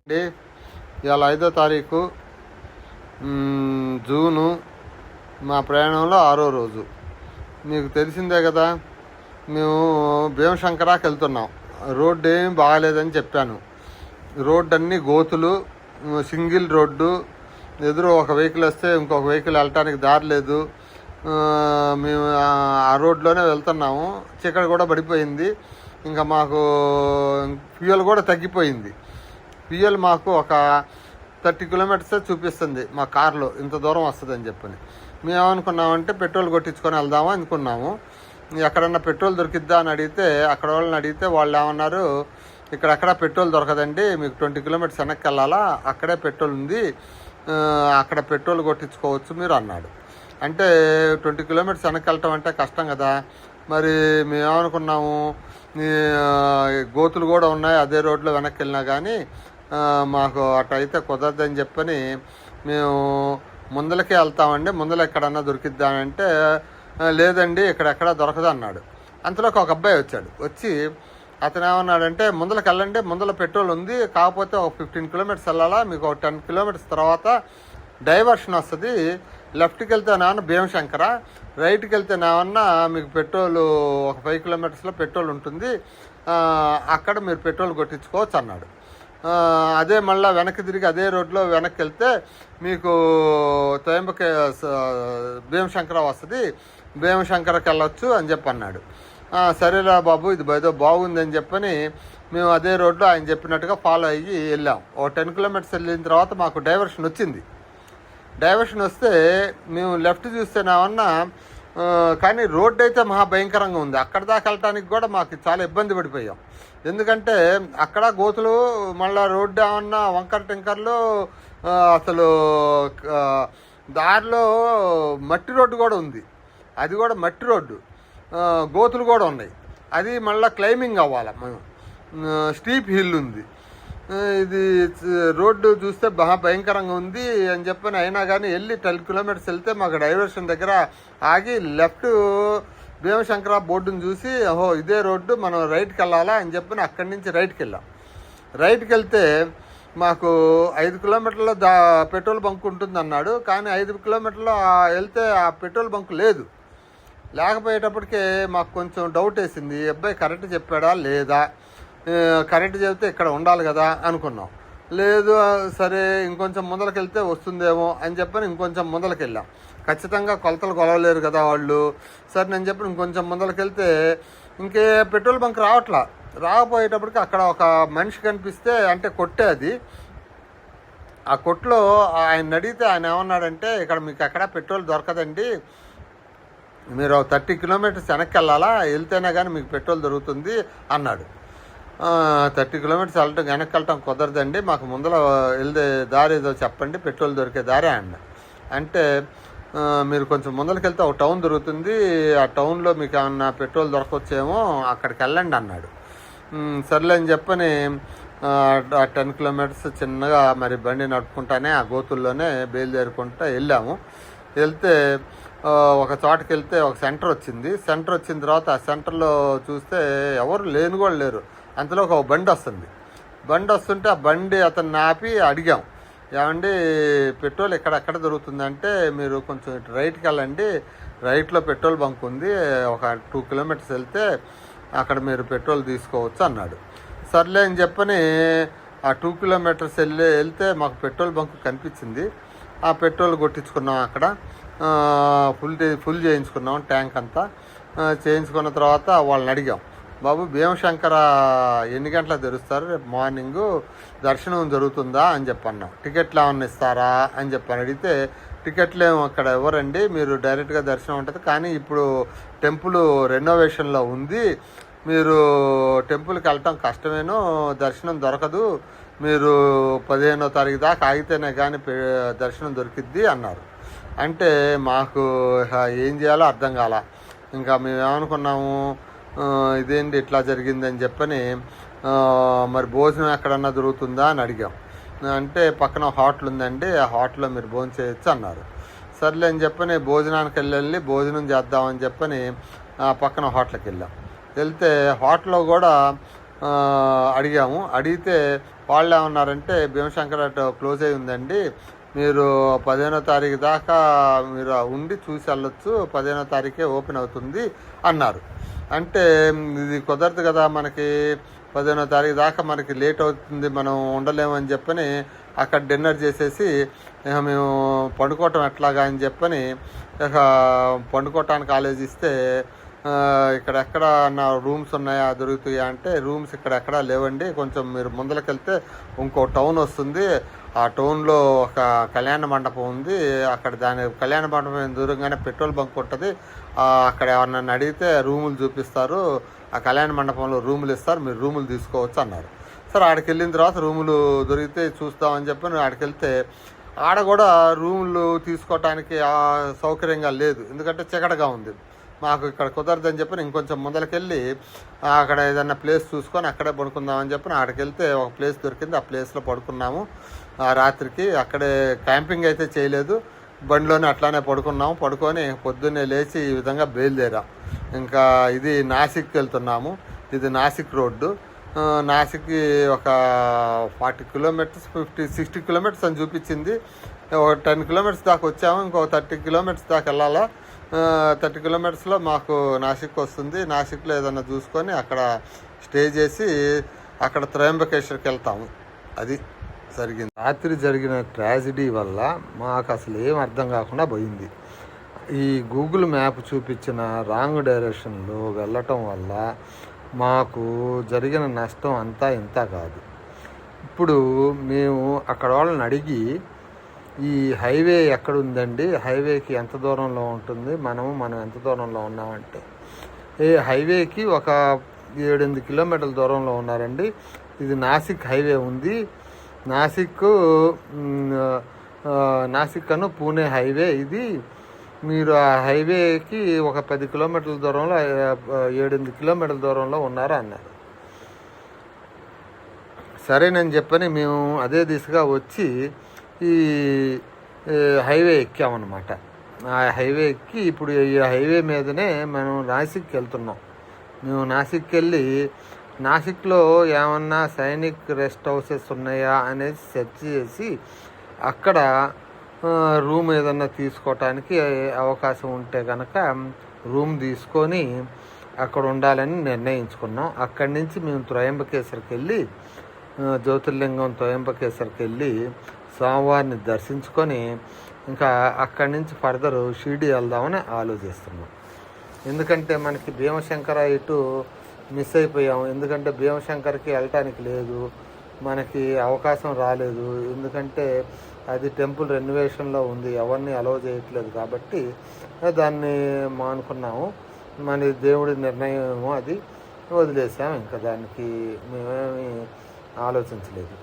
అండి ఇవాళ 5వ తారీఖు జూను. మా ప్రయాణంలో 6వ రోజు. మీకు తెలిసిందే కదా, మేము భీమశంకరాకి వెళ్తున్నాం. రోడ్డు ఏం బాగాలేదని చెప్పాను. రోడ్డు అన్నీ గోతులు, సింగిల్ రోడ్డు. ఎదురు ఒక వెహికల్ వస్తే ఇంకొక వెహికల్ వెళ్ళటానికి దారి లేదు. మేము ఆ రోడ్లోనే వెళ్తున్నాము. చీకటి కూడా పడిపోయింది. ఇంకా మాకు ఫ్యూయల్ కూడా తగ్గిపోయింది. ఫ్యూయల్ మాకు ఒక 30 కిలోమీటర్స్ చూపిస్తుంది మా కార్లో, ఇంత దూరం వస్తుందని చెప్పని. మేము ఏమనుకున్నామంటే పెట్రోల్ కొట్టించుకొని వెళ్దాము అనుకున్నాము. ఎక్కడన్నా పెట్రోల్ దొరికిద్దా అని అడిగితే, అక్కడ వాళ్ళని అడిగితే వాళ్ళు ఏమన్నారు, ఇక్కడెక్కడ పెట్రోల్ దొరకదండి, మీకు 20 కిలోమీటర్స్ వెనక్కి వెళ్ళాలా, అక్కడే పెట్రోల్ ఉంది, అక్కడ పెట్రోల్ కొట్టించుకోవచ్చు మీరు అన్నాడు. అంటే 20 కిలోమీటర్స్ వెనక్కి వెళ్ళటం అంటే కష్టం కదా. మరి మేమేమనుకున్నాము, గోతులు కూడా ఉన్నాయి అదే రోడ్లో వెనక్కి వెళ్ళినా కానీ మాకు అటైతే కుదరదని చెప్పని మేము ముందలకే వెళ్తామండి, ముందర ఎక్కడన్నా దొరికిద్దామంటే లేదండి ఇక్కడెక్కడా దొరకదు అన్నాడు. అంతలోకి ఒక అబ్బాయి వచ్చి అతను ఏమన్నాడంటే, ముందరకు వెళ్ళండి, ముందర పెట్రోల్ ఉంది, కాకపోతే ఒక 15 కిలోమీటర్స్ వెళ్ళాలా, మీకు ఒక 10 కిలోమీటర్స్ తర్వాత డైవర్షన్ వస్తుంది, లెఫ్ట్కి వెళ్తేనేమన్నా భీమశంకర, రైట్కి వెళ్తేనేమన్నా మీకు పెట్రోల్ ఒక 5 కిలోమీటర్స్లో పెట్రోల్ ఉంటుంది, అక్కడ మీరు పెట్రోల్ కొట్టించుకోవచ్చు అన్నాడు. అదే మళ్ళీ వెనక్కి తిరిగి అదే రోడ్లో వెనక్కి వెళ్తే మీకు భీమశంకర వస్తుంది, భీమశంకరకి వెళ్ళొచ్చు అని చెప్పి అన్నాడు. సరేరా బాబు, ఇది ఏదో బాగుంది అని చెప్పని మేము అదే రోడ్లో ఆయన చెప్పినట్టుగా ఫాలో అయ్యి వెళ్ళాం. ఒక 10 కిలోమీటర్స్ వెళ్ళిన తర్వాత మాకు డైవర్షన్ వచ్చింది. డైవర్షన్ వస్తే మేము లెఫ్ట్ చూస్తేనేమన్నా, కానీ రోడ్డు అయితే మహాభయంకరంగా ఉంది. అక్కడ దాకా వెళ్ళటానికి కూడా మాకు చాలా ఇబ్బంది పడిపోయాం. ఎందుకంటే అక్కడ గోతులు, మళ్ళీ రోడ్డు ఏమన్నా వంకర టింకర్లు, అసలు దారిలో మట్టి రోడ్డు కూడా ఉంది, అది కూడా మట్టి రోడ్డు, గోతులు కూడా ఉన్నాయి, అది మళ్ళీ క్లైంబింగ్ అవ్వాలి, మేము స్టీప్ హిల్ ఉంది. ఇది రోడ్డు చూస్తే మహా భయంకరంగా ఉంది అని చెప్పని అయినా కానీ వెళ్ళి 10 కిలోమీటర్స్ వెళ్తే మాకు డైవర్షన్ దగ్గర ఆగి లెఫ్ట్ భీమశంకర బోర్డుని చూసి, ఓహో ఇదే రోడ్డు, మనం రైట్కి వెళ్ళాలా అని చెప్పని అక్కడి నుంచి రైట్కి వెళ్ళాం. రైట్కి వెళ్తే మాకు 5 కిలోమీటర్ల పెట్రోల్ బంక్ ఉంటుంది అన్నాడు. కానీ 5 కిలోమీటర్లు వెళ్తే ఆ పెట్రోల్ బంక్ లేదు. లేకపోయేటప్పటికే మాకు కొంచెం డౌట్ వేసింది, అబ్బాయి కరెక్ట్ చెప్పాడా లేదా, కరెక్ట్ చెబితే ఇక్కడ ఉండాలి కదా అనుకున్నాం. లేదు సరే ఇంకొంచెం ముందరికి వెళ్తే వస్తుందేమో అని చెప్పని ఇంకొంచెం ముందరికి వెళ్ళాం. ఖచ్చితంగా కొలతలు కొలవలేరు కదా వాళ్ళు. సరే నేను చెప్పి ఇంకొంచెం ముందరికి వెళ్తే ఇంకే పెట్రోల్ బంక్ రాకపోయేటప్పటికి అక్కడ ఒక మనిషి కనిపిస్తే, అంటే కొట్టే అది, ఆ కొట్లో ఆయన అడిగితే ఆయన ఏమన్నాడంటే, ఇక్కడ మీకు ఎక్కడ పెట్రోల్ దొరకదండి, మీరు 30 కిలోమీటర్స్ వెనక్కి వెళ్ళాలా, వెళ్తేనే కానీ మీకు పెట్రోల్ దొరుకుతుంది అన్నాడు. 30 కిలోమీటర్స్ వెనక్కి వెళ్ళటం కుదరదండి, మాకు ముందర వెళ్తే దారి ఏదో చెప్పండి, పెట్రోల్ దొరికే దారే అన్న. అంటే మీరు కొంచెం ముందరికి వెళ్తే ఒక టౌన్ దొరుకుతుంది, ఆ టౌన్లో మీకు ఏమన్నా పెట్రోల్ దొరకొచ్చేమో, అక్కడికి వెళ్ళండి అన్నాడు. సర్లే అని చెప్పని 10 కిలోమీటర్స్ చిన్నగా మరి బండి నడుపుకుంటానే ఆ గోతుల్లోనే బయలుదేరుకుంటా వెళ్ళాము. వెళ్తే ఒక చోటకి వెళ్తే ఒక సెంటర్ వచ్చింది. సెంటర్ వచ్చిన తర్వాత ఆ సెంటర్లో చూస్తే ఎవరు లేని కూడా లేరు. అంతలో ఒక బండి వస్తుంది. బండి వస్తుంటే ఆ బండి అతన్ని ఆపి అడిగాం, ఏమండి పెట్రోల్ ఎక్కడ దొరుకుతుందంటే, మీరు కొంచెం ఇటు రైట్కి వెళ్ళండి, రైట్లో పెట్రోల్ బంక్ ఉంది, ఒక 2 కిలోమీటర్స్ వెళ్తే అక్కడ మీరు పెట్రోల్ తీసుకోవచ్చు అన్నాడు. సర్లే అని చెప్పని ఆ 2 కిలోమీటర్స్ వెళ్తే మాకు పెట్రోల్ బంక్ కనిపించింది. ఆ పెట్రోల్ కొట్టించుకున్నాం. అక్కడ ఫుల్ చేయించుకున్నాం, ట్యాంక్ అంతా చేయించుకున్న తర్వాత వాళ్ళని అడిగాం, బాబు భీమశంకర ఎన్ని గంటలకు తెరుస్తారు, రేపు మార్నింగు దర్శనం జరుగుతుందా అని చెప్పన్నాం. టికెట్లు ఏమన్నా ఇస్తారా అని చెప్పని అడిగితే, టికెట్లు ఏమో అక్కడ ఇవ్వరండి, మీరు డైరెక్ట్గా దర్శనం ఉంటుంది, కానీ ఇప్పుడు టెంపుల్ రెనోవేషన్లో ఉంది, మీరు టెంపుల్కి వెళ్ళటం కష్టమేనో, దర్శనం దొరకదు, మీరు 15వ తారీఖు దాకా ఆగితేనే కానీ దర్శనం దొరికిద్ది అన్నారు. అంటే మాకు ఏం చేయాలో అర్థం కాల. ఇంకా మేము ఏమనుకున్నాము, ఇదేంటి ఇట్లా జరిగిందని చెప్పని మరి భోజనం ఎక్కడన్నా దొరుకుతుందా అని అడిగాం. అంటే పక్కన హోటల్ ఉందండి, ఆ హోటల్లో మీరు భోజనం చేయొచ్చు అన్నారు. సర్లే అని చెప్పని భోజనానికి వెళ్ళి భోజనం చేద్దామని చెప్పని పక్కన హోటల్కి వెళ్ళాం. వెళ్తే హోటల్లో కూడా అడిగాము. అడిగితే వాళ్ళు ఏమన్నారంటే భీమశంకర క్లోజ్ అయి ఉందండి, మీరు 15వ తారీఖు దాకా మీరు ఉండి చూసి వెళ్ళొచ్చు, 15వ తారీఖే ఓపెన్ అవుతుంది అన్నారు. అంటే ఇది కుదరదు కదా, మనకి 15వ తారీఖు దాకా మనకి లేట్ అవుతుంది, మనం ఉండలేమని చెప్పని అక్కడ డిన్నర్ చేసేసి ఇక మేము పండుకోవటం ఎట్లాగా అని చెప్పని ఇక పండుకోవటానికి ఆలోచిస్తే ఇక్కడెక్కడ నా రూమ్స్ ఉన్నాయా దొరుకుతాయా అంటే రూమ్స్ ఇక్కడెక్కడా లేవండి, కొంచెం మీరు ముందరకెళ్తే ఇంకో టౌన్ వస్తుంది, ఆ టౌన్లో ఒక కళ్యాణ మండపం ఉంది, అక్కడ దాని కళ్యాణ మండపం దూరంగానే పెట్రోల్ బంక్ ఉంటుంది, అక్కడ ఎవరినైనా అడిగితే రూములు చూపిస్తారు, ఆ కళ్యాణ మండపంలో రూములు ఇస్తారు, మీరు రూములు తీసుకోవచ్చు అన్నారు. సరే ఆడికి వెళ్ళిన తర్వాత రూములు దొరికితే చూస్తామని చెప్పి ఆడికి వెళ్తే ఆడ కూడా రూములు తీసుకోవటానికి సౌకర్యంగా లేదు, ఎందుకంటే చీకటిగా ఉంది. మాకు ఇక్కడ కుదరదని చెప్పి ఇంకొంచెం ముందరకెళ్ళి అక్కడ ఏదన్నా ప్లేస్ చూసుకొని అక్కడే పడుకుందామని చెప్పి ఆడికి వెళ్తే ఒక ప్లేస్ దొరికింది, ఆ ప్లేస్లో పడుకున్నాము. ఆ రాత్రికి అక్కడే క్యాంపింగ్ అయితే చేయలేదు, బండిలోనే అట్లానే పడుకున్నాము. పడుకొని పొద్దున్నే లేచి ఈ విధంగా బయలుదేరా. ఇంకా ఇది నాసిక్కి వెళ్తున్నాము. ఇది నాసిక్ రోడ్డు. నాసిక్కి ఒక 40 కిలోమీటర్స్ 60 కిలోమీటర్స్ అని చూపించింది. ఒక 10 కిలోమీటర్స్ దాకా వచ్చాము, ఇంకో 30 కిలోమీటర్స్ దాకా వెళ్ళాలా. 30 కిలోమీటర్స్లో మాకు నాసిక్ వస్తుంది. నాసిక్లో ఏదన్నా చూసుకొని అక్కడ స్టే చేసి అక్కడ త్రయంబకేశ్వర్కి వెళ్తాము. అది జరిగింది. రాత్రి జరిగిన ట్రాజిడీ వల్ల మాకు అసలు ఏం అర్థం కాకుండా పోయింది. ఈ గూగుల్ మ్యాప్ చూపించిన రాంగ్ డైరెక్షన్లో వెళ్ళటం వల్ల మాకు జరిగిన నష్టం అంతా ఇంత కాదు. ఇప్పుడు మేము అక్కడ వాళ్ళని అడిగి ఈ హైవే ఎక్కడుందండి, హైవేకి ఎంత దూరంలో ఉంటుంది, మనం ఎంత దూరంలో ఉన్నామంటే ఈ హైవేకి ఒక 7-8 కిలోమీటర్ల దూరంలో ఉన్నారండి. ఇది నాసిక్ హైవే ఉంది, నాసిక్ అను పూణే హైవే ఇది. మీరు ఆ హైవేకి ఒక 10 కిలోమీటర్ల దూరంలో 7-8 కిలోమీటర్ల దూరంలో ఉన్నారు అన్నారు. సరేనని చెప్పని మేము అదే దిశగా వచ్చి ఈ హైవే ఎక్కామన్నమాట. ఆ హైవే ఎక్కి ఇప్పుడు ఈ హైవే మీదనే మనం నాసిక్కి వెళ్తున్నాం. మేము నాసిక్కి వెళ్ళి నాసిక్లో ఏమన్నా సైనిక్ రెస్ట్ హౌసెస్ ఉన్నాయా అనేది సెర్చ్ చేసి అక్కడ రూమ్ ఏదన్నా తీసుకోవటానికి అవకాశం ఉంటే కనుక రూమ్ తీసుకొని అక్కడ ఉండాలని నిర్ణయించుకున్నాం. అక్కడి నుంచి మేము త్రయంబకేశ్వర్కి వెళ్ళి జ్యోతిర్లింగం త్రయంబకేశ్వర్కి వెళ్ళి స్వామివారిని దర్శించుకొని ఇంకా అక్కడి నుంచి ఫర్దర్ షిరిడి వెళ్దామని ఆలోచిస్తున్నాం. ఎందుకంటే మనకి భీమశంకర ఇటు మిస్ అయిపోయాము. ఎందుకంటే భీమశంకర్కి వెళ్ళటానికి లేదు, మనకి అవకాశం రాలేదు. ఎందుకంటే అది టెంపుల్ రెన్యువేషన్లో ఉంది, ఎవరిని అలౌ చేయట్లేదు కాబట్టి దాన్ని మానుకున్నాము. మన దేవుడి నిర్ణయం ఏమో అది వదిలేసాము, ఇంకా దానికి మేమేమి ఆలోచించలేదు.